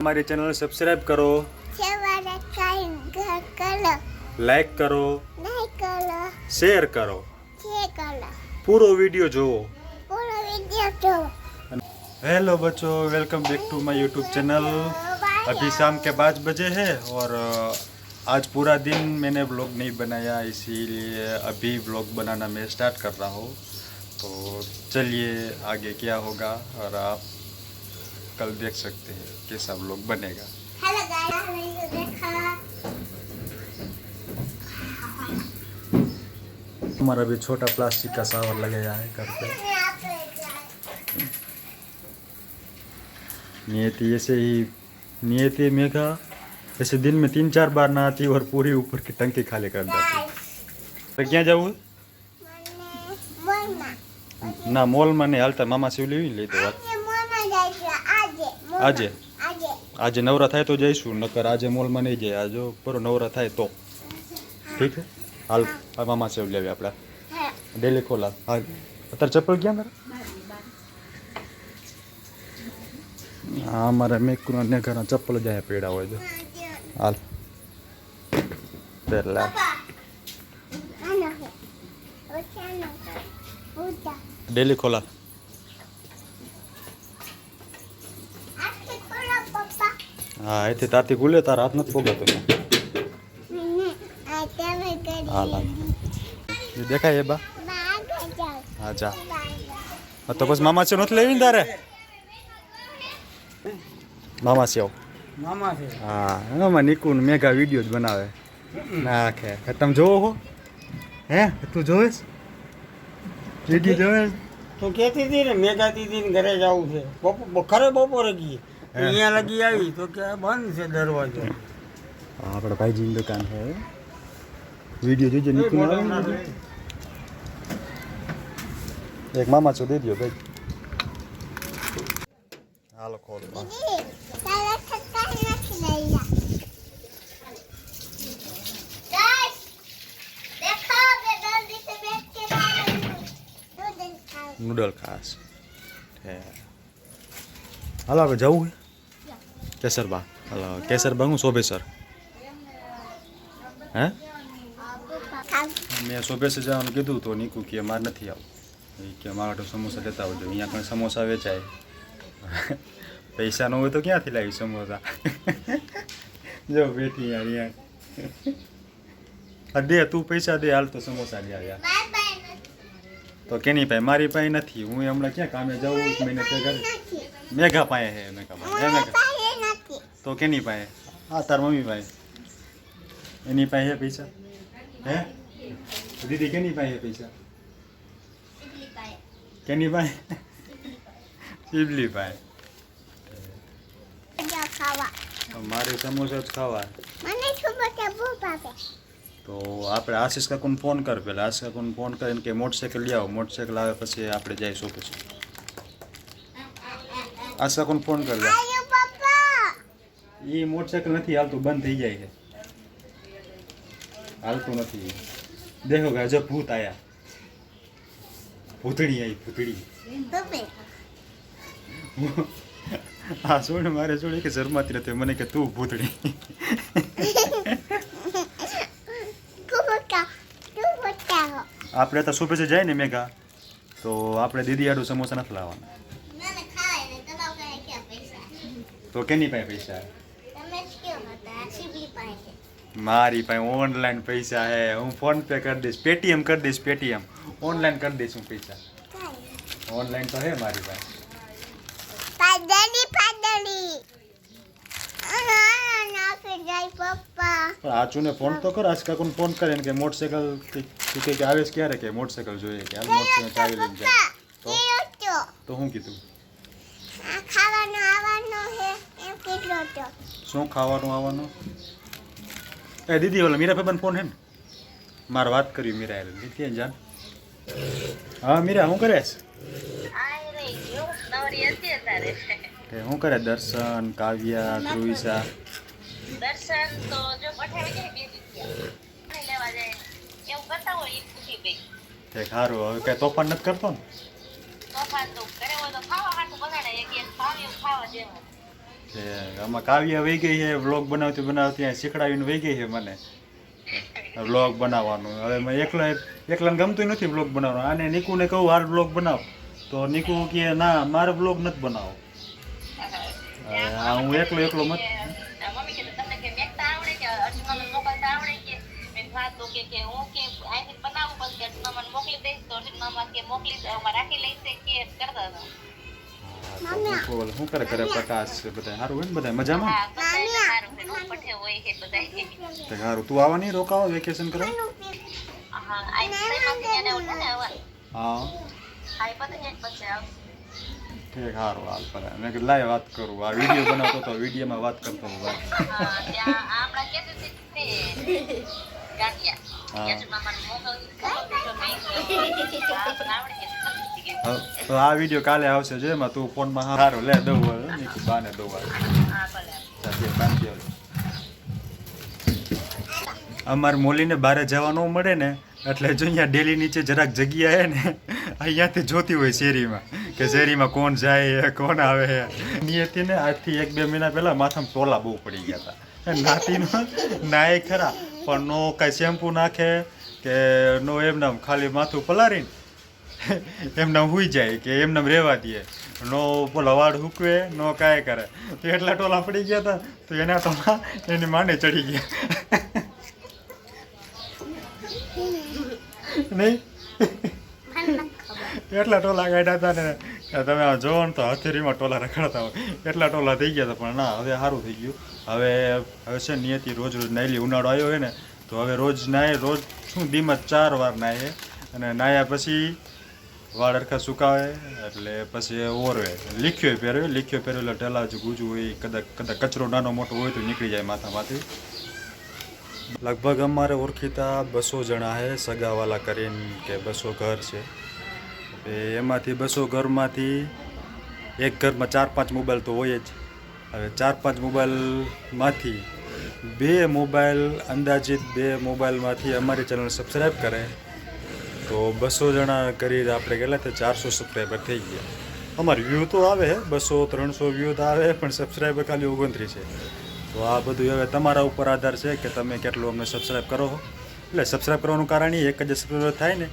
हमारे channel subscribe करो, like करो, शेयर करो, पूरा वीडियो जो। हेलो बच्चों, welcome back to my YouTube channel. अभी शाम के 5 बजे है और आज पूरा दिन मैंने व्लॉग नहीं बनाया, इसीलिए अभी व्लॉग बनाना मैं स्टार्ट कर रहा हूँ। तो चलिए आगे क्या होगा और आप कल देख सकते हैं कैसा व्लॉग बनेगा। हमारा भी छोटा प्लास्टिक का शावर लगाया है घर पे। नियति ऐसे ही, नियति मेघा ऐसे दिन में 3-4 बार नहाती और पूरी ऊपर की टंकी खाली कर देती। तो क्या जाऊँ ना मॉल में नहीं हालता, मामा से ले तो આજે આજે નવરા થાય તો જઈશું, નકર આજે મોલમાં નહીં જાય। આજો પૂરો નવરા થાય તો ઠીક છે। હાલ મામા સેવ લેવી આપણે ડેલી ખોલા। હાલ અત્યારે ચપ્પલ ક્યાં મારે? હા મારા મેકુના ને ઘરના ચપ્પલ જાય પડ્યા હોય તો હાલ પહેલા ડેલી ખોલા। हाँ ऐसे ताती खुले तार हाथ नहीं पोगा तो हाल ये देखा ये बा हाँ जा तो बस मामा से नहीं लेवी तारे मामा से आओ हाँ मामा निकू मेगा वीडियो बनावे ना खे तुम जो हो हैं तू जोवेस वीडियो जोवेस तो कहती थी ने मेगा दीदी ने घरे जाऊँ છે ખરે બપોરે ગઈ અહીંયા લગી આવી તો કે બંધ છે દરવાજો। આપણે ભાઈજીની દુકાન છે, वीडियो જોજો નીકળી એક મામા છો દે દિયો ભાઈ। હાલો ખોલ नूडल खास हालो आप जाऊँ केसरबा। हालो केसरबा हूँ शोभेसर हैं मैं शोभे से जाऊँ कीधु तो नीकू कि अमार नहीं आव कि अमारा तो समोसा लेता हो जो अँ कहीं समोसा वेचाय पैसा न हो तो क्या थी लाई समोसा जो बेटी यार यहाँ दे तू पैसा दे हाल तो समोसा ले आया तो केनी पाए मारी पाए नहीं हूँ हमने क्या कामे जाऊँ महीने पे घर मेघा पाए है मेघा तो केनी पाए हाँ तार मम्मी पाए एनी पाए है पैसा है दीदी केनी पाए है पैसा केनी पाए इडली पाए मारे समोसा खावा तो आप आशीष का कौन फोन कर पहले आशीष का कौन फोन कर इनके मोटरसाइकिल ले आओ मोटरसाइकिल आवे पछी आपणे जाई सो पछी आशीष का कौन फोन कर दे ये मोटरसाइकिल नहीं हालतू बंद थी जाए है हालतू नहीं देखो जब भूत आया भूतड़ी आई भूतड़ी हाँ सुन मारे सुन के शर्माती रहती मैंने के तू भूतड़ी આપણે તો સુબહ से जाए ने मेघा तो આપણે दीदी आडू समोसा नहीं लावाना तो केनी पाए पैसा मारी पाए ऑनलाइन पैसा है हूँ फोन पे कर दीश पेटीएम कर दीश पेटीएम ऑनलाइन कर दीश हूँ पैसा ऑनलाइन तो है मारी पाए आचू ने फोन तो कर आज का कौन फोन करे के मोटरसाइकिल के आवेश क्या रखे मोटरसाइकिल जो है क्या मोटरसाइकिल चावी ले जाए तो हूँ कीधु शू खावानु आववानु ए दीदी वाला मीरा पे फोन है मार बात करी मीरा दीदी जान हाँ मीरा हूँ करे हूँ करे दर्शन काव्या क्रुइसा दर्शन तो जो पठावे के बीजी लेवा जाए એવું કરતા હોય એ પૂછી ગઈ તે ખારું હવે કઈ તોફાન નથી કરતો ને તોફાન તો કરે હોય તો ખાવા હાટું બગાડે એક એક ખાવ એવું ખાવા જેવું છે આમાં કાવ્ય વહી ગઈ છે વ્લોગ બનાવતી બનાવતી અહીંયા શીખડાવીને વહી ગઈ છે મને વ્લોગ બનાવવાનું. હવે મેં એકલાને ગમતું નથી વ્લોગ બનાવવાનું. આને નીકુને કહું હાલ વ્લોગ બનાવ તો નીકુ કહે ના મારે વ્લોગ નથી બનાવો. હું એકલો મત મમ્મી કે તમને કે મેકતા આવડે કે અર્જુન મોકલતા આવડે કે મેં વાત તો કે હું કે અહીંથી બનાવું પછી અર્જુન મને મોકલી દઈશ તો અર્જુન મામા કે મોકલી રાખી લઈશ કે કરતા હતા. શું કરે પ્રકાશ બધા સારું હોય ને બધા મજામાં? હા બધા સારું છે રોજ પઠે હોય છે બધા. સારું તું આવવાની રોકાવો વેકેશન કરવા? હા આ સઈમાંથી એને ઓલા ને આવા હા આ પતા ને પછી આવશે. ઠીક સારું હાલ પર મેં કીધું લાય વાત કરું. આ વિડીયો બનાવતો તો વિડીયોમાં વાત કરતો હતો. હા ત્યાં આપણા કહેતી હતી ગાંઠિયા અર્જુન મામા મોકલી તો આ વિડીયો કાલે આવશે જો એમાં તું ફોનમાં સારું લે દઉં બાને દઉં હા ભલે અમારે મોલીને બહાર જવા ન મળે ને એટલે જો અહીંયા ડેલી નીચે જરાક જગ્યા હે ને અહીંયાથી જોતી હોય શેરીમાં કે શેરીમાં કોણ જાય કોણ આવે નિયતિ ને આજથી 1-2 મહિના પહેલા માથામાં ટોલા બહુ પડી ગયા હતા. નાતીનો નાય ખરા પણ નો કાંઈ શેમ્પુ નાખે કે નો એમનામ ખાલી માથું પલારીને એમનામ હુઈ જાય કે એમનામ રહેવા દે નો બોલો વાળ હૂકવે નો કાંઈ કરે તો એટલા ટોલા પડી ગયા હતા તો એના ટોલા એની માને ચડી ગયા નહીં એટલા ટોલા કાઢ્યા હતા ને તમે જોવો ને તો હથેળીમાં ટોલા રખડતા હોય એટલા ટોલા થઈ ગયા હતા. પણ ના હવે સારું થઈ ગયું. હવે છે નિયતિ રોજ નાયલી ઉનાળો આવ્યો હોય ને તો હવે રોજ શું દીમાં 4 વાર નાહે અને નાહ્યા પછી વાળ હરખા સુકાવે એટલે પછી ઓરવે લીખ્યો પહેરવે એટલે ઢેલા જ ગુજું હોય કદાચ કચરો નાનો મોટો હોય તો નીકળી જાય માથામાંથી. લગભગ અમારે ઓળખીતા 200 જણા છે સગાવાલા કરીને કે 200 ઘર છે. એમાંથી 200 ઘરમાંથી એક ઘરમાં 4-5 મોબાઈલ તો હોય જ. હવે 4-5 મોબાઈલમાંથી 2 મોબાઈલ અંદાજિત 2 મોબાઈલમાંથી અમારી ચેનલ સબસ્ક્રાઈબ કરે તો 200 જણા કરી આપણે કેટલા તે 400 સબસ્ક્રાઈબર થઈ ગયા. અમારે વ્યૂ તો આવે 200-300 વ્યૂ તો આવે પણ સબસ્ક્રાઈબર ખાલી 29 છે. તો આ બધું હવે તમારા ઉપર આધાર છે કે તમે કેટલું અમને સબસ્ક્રાઈબ કરો. એટલે સબસ્ક્રાઈબ કરવાનું કારણ એ એક જ સબસ્ક્રાઈબર થાય ને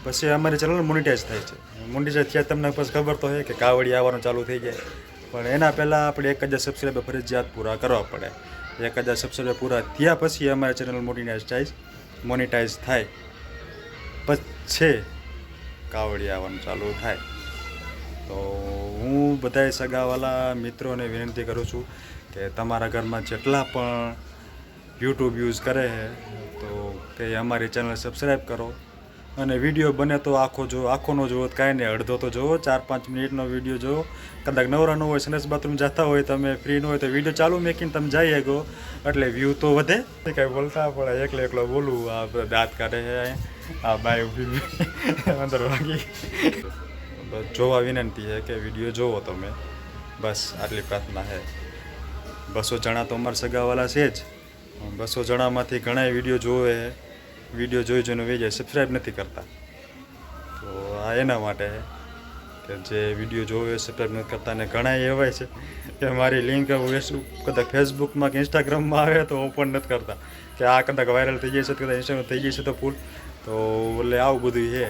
પછી અમારી ચેનલ મોનિટાઈઝ થાય છે. મોનિટાઈઝ થયા તમને પછી ખબર તો હોય કે કાવડી આવવાનું ચાલુ થઈ જાય. પણ એના પહેલાં આપણે 1000 સબસ્ક્રાઈબર ફરજિયાત પૂરા કરવા પડે. 1000 સબસ્ક્રાઈબર પૂરા થયા પછી અમારી ચેનલ મોનિટાઈઝ થાય પછી કાવડી આવવાનું ચાલુ થાય. તો હું બધાય સગાવાલા મિત્રોને વિનંતી કરું છું કે તમારા ઘરમાં જેટલા પણ યુટ્યુબ યુઝ કરે છે તો કે અમારી ચેનલ સબસ્ક્રાઈબ કરો અને વિડીયો બને તો આખો ન જોવો કાંઈ નહીં અડધો તો જોવો 4-5 મિનિટનો વિડીયો જોવો. કદાચ નવરા ન હોય સંડાસ બાથરૂમ જતા હોય તમે ફ્રી ન હોય તો વિડીયો ચાલુ મેકીને તમે જઈ શકો એટલે વ્યૂ તો વધે. કાંઈ બોલતા પડે એકલો બોલું આ દાંત કાઢે છે આ બાય ઊભી અંદર વાગી. જોવા વિનંતી છે કે વિડીયો જોવો તમે બસ આટલી પ્રાર્થના છે. 200 જણા તો અમારા સગાવાલા છે જ. 200 જણામાંથી ઘણા વિડીયો જોવે વિડીયો જોઈને વહી જાય સબસ્ક્રાઈબ નથી કરતા. તો આ એના માટે કે જે વિડીયો જોવે સબસ્ક્રાઈબ નથી કરતા અને ઘણા એવા છે કે મારી લિંક કદાચ ફેસબુકમાં કે ઇન્સ્ટાગ્રામમાં આવે તો હું પણ નથી કરતા કે આ કદાચ વાયરલ થઈ જશે કદાચ ઇન્સ્ટાગ્રામ થઈ જશે તો ફૂલ તો એટલે આવું બધું છે.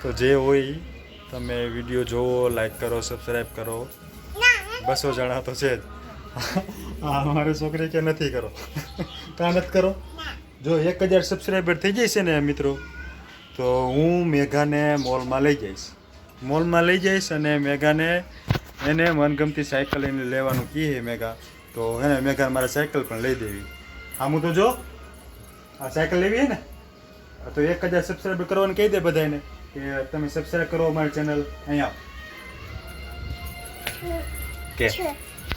તો જે હોય તમે વિડીયો જોવો લાઈક કરો સબસ્ક્રાઈબ કરો. 200 જણા તો છે જ. હા મારી છોકરી કે નથી કરો કાં નથી કરો. જો 1000 સબસ્ક્રાઈબર થઈ જશે ને મિત્રો તો હું મેઘાને મોલમાં લઈ જઈશ અને મેઘાને એને મનગમતી સાયકલ એને લેવાનું કહે મેઘા તો એને મેઘા મારે સાયકલ પણ લઈ દેવી. આમ તો જો આ સાયકલ લેવી ને તો 1000 સબસ્ક્રાઈબર કરવાનું કહી દે બધાને કે તમે સબસ્ક્રાઈબ કરો અમારી ચેનલ અહીંયા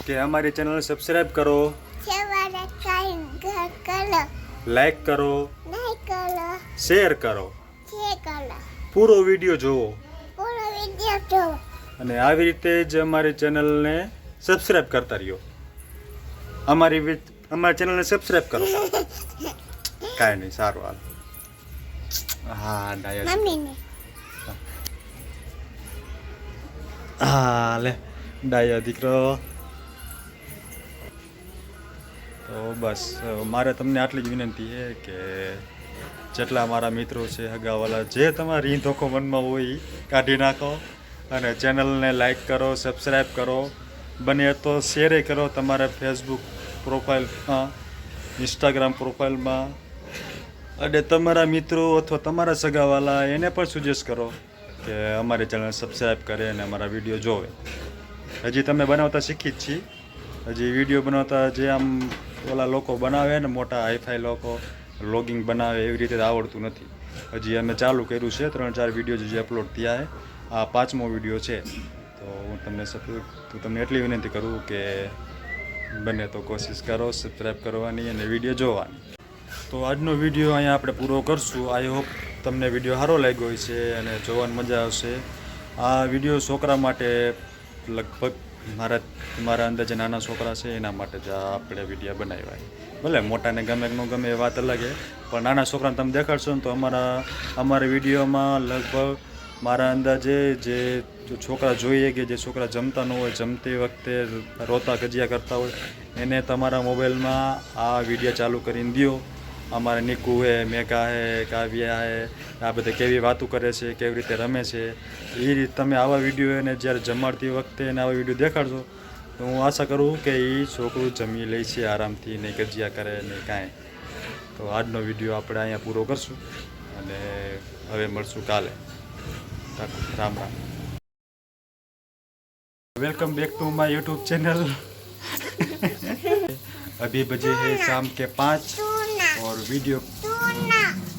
કે અમારી ચેનલ સબસ્ક્રાઈબ કરો લાઈક કરો શેર કરો પૂરો વિડીયો જોવો અને આવી રીતે જ અમારી ચેનલને સબસ્ક્રાઈબ કરતા રહ્યો. અમારી ચેનલને સબસ્ક્રાઈબ કરો. કાંઈ નહીં સારું હાલ. હા ડાયા હા લે ડાયા દીકરો તો બસ મારે તમને આટલી જ વિનંતી છે કે જેટલા મારા મિત્રો છે હગાવાલા જે તમારી ધોકો મનમાં હોય એ કાઢી નાખો અને ચેનલને લાઈક કરો, સબસ્ક્રાઈબ કરો, બને તો શેરે કરો તમારા ફેસબુક પ્રોફાઇલમાં, ઇન્સ્ટાગ્રામ પ્રોફાઇલમાં, અને તમારા મિત્રો અથવા તમારા સગાવાલા એને પણ સજેસ્ટ કરો કે અમારી ચેનલ સબસ્ક્રાઈબ કરે અને અમારા વિડીયો જોવે. હજી તમે બનાવતા શીખી જ છીએ. હજી વિડીયો બનાવતા જે આમ ઓલા લોકો બનાવે ને મોટા હાઈફાઈ લોકો વ્લોગિંગ બનાવે એવી રીતે આવડતું નથી. હજી અમે ચાલુ કર્યું છે, 3-4 વિડીયો જે અપલોડ થયા છે. આ 5મો વિડીયો છે. તો હું તમને એટલી વિનંતી કરું કે બને તો કોશિશ કરો સબસ્ક્રાઈબ કરવાની અને વિડીયો જોવાની. તો આજનો વિડીયો અહીંયા આપણે પૂરો કરશું. આઈ હોપ તમને વિડીયો સારો લાગ્યો હોય છે અને જોવાની મજા આવશે. આ વિડીયો છોકરા માટે લગભગ મારા અંદાજે નાના છોકરા છે એના માટે જ આપણે વિડીયો બનાવ્યા. ભલે મોટાને ગમે કે ન ગમે એ વાત અલગ છે, પણ નાના છોકરાને તમે દેખાડશો ને તો અમારા વિડીયોમાં લગભગ મારા અંદાજે જે છોકરા જોઈએ કે જે છોકરા જમતા ન હોય, જમતી વખતે રોતા ગજિયા કરતા હોય, એને તમારા મોબાઈલમાં આ વિડીયો ચાલુ કરીને દો. અમારે નિકુ હે, મેઘા હે, કાવ્યા હે, આ બધા કેવી વાતો કરે છે, કેવી રીતે રમે છે, એ રીતે તમે આવા વિડીયો એને જ્યારે જમાડતી વખતે એને આવા વિડીયો દેખાડશો તો હું આશા કરું કે એ છોકરું જમી લે છે આરામથી, નહીં ગજિયા કરે નહીં કાંઈ. તો આજનો વિડીયો આપણે અહીંયા પૂરો કરશું અને હવે મળશું કાલે. Ram Ram. Welcome back to my YouTube channel. अभी बजे हैं शाम के 5 और वीडियो.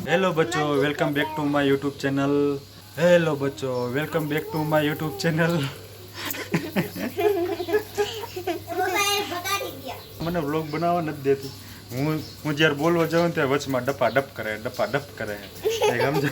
हेलो बच्चों, welcome back to my YouTube channel. Hello बच्चों, welcome back to my YouTube channel. મને વ્લોગ બનાવવા નથી દેતી. હું જ્યારે બોલવા જાઉં ત્યારે વચમાં ડપા ડપ કરે સમજો.